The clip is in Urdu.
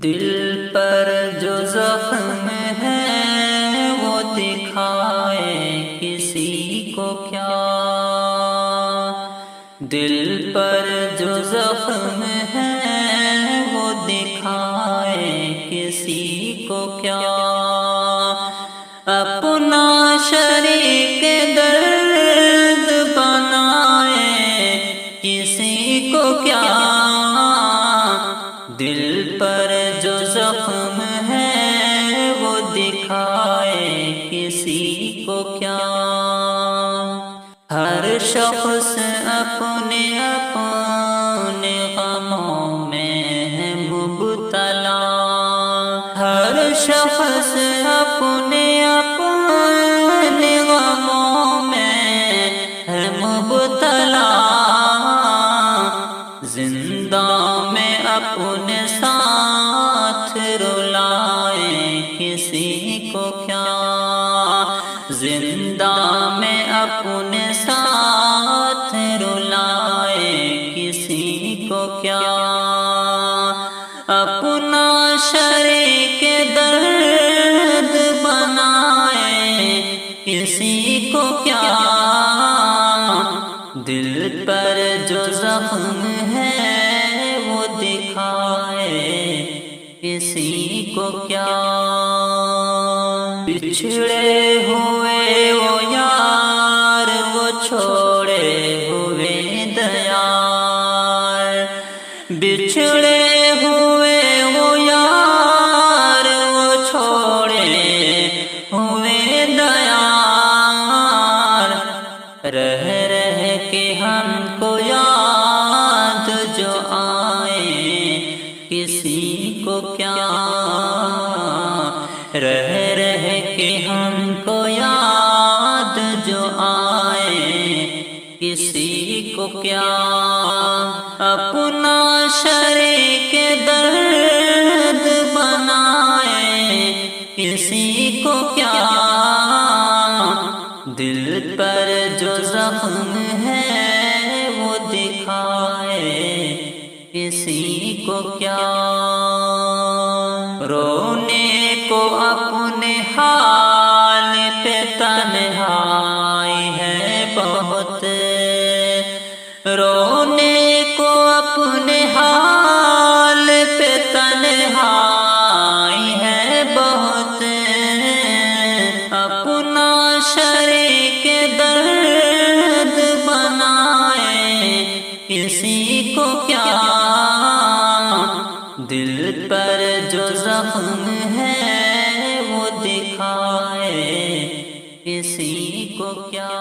دل پر جو زخم ہے وہ دکھائے کسی کو کیا، دل پر جو زخم ہے وہ دکھائے کسی کو کیا، اپنا شریک درد بنائے کسی کو کیا، دل پر جو زخم ہے وہ دکھائے کسی کو کیا، ہر شخص اپنے اپنے غموں میں ہے مبتلا، ہر شخص اپنے اپنے غموں میں ہے مبتلا، زندہ میں اپنے ساتھ رلائے کسی کو کیا، زندہ میں اپنے ساتھ رلائے کسی کو کیا، اپنا شریک درد بنائے کسی کو کیا، دل پر جو زخم ہے وہ دکھائے کسی کو کیا، بچھڑے ہوئے وہ یار وہ چھوڑے ہوئے دیار، بچھڑے ہوئے وہ یار وہ چھوڑے ہوئے دیار، رہ رہ کے ہم کو یاد جو آئے کسی کو کیا، رہ رہ کے ہم کو یاد جو آئے کسی کو کیا، اپنا شریک درد بنائے کسی کو کیا، دل پر جو زخم ہے وہ دکھائے کسی کو کیا، رونے کو اپنے حال پہ تنہائی ہے بہت، رونے کو اپنے حال پہ تنہائی ہے بہت، اپنا شریک درد بنائے کسی کو کیا، دل پر جو زخم ہے وہ دکھائے کسی کو کیا۔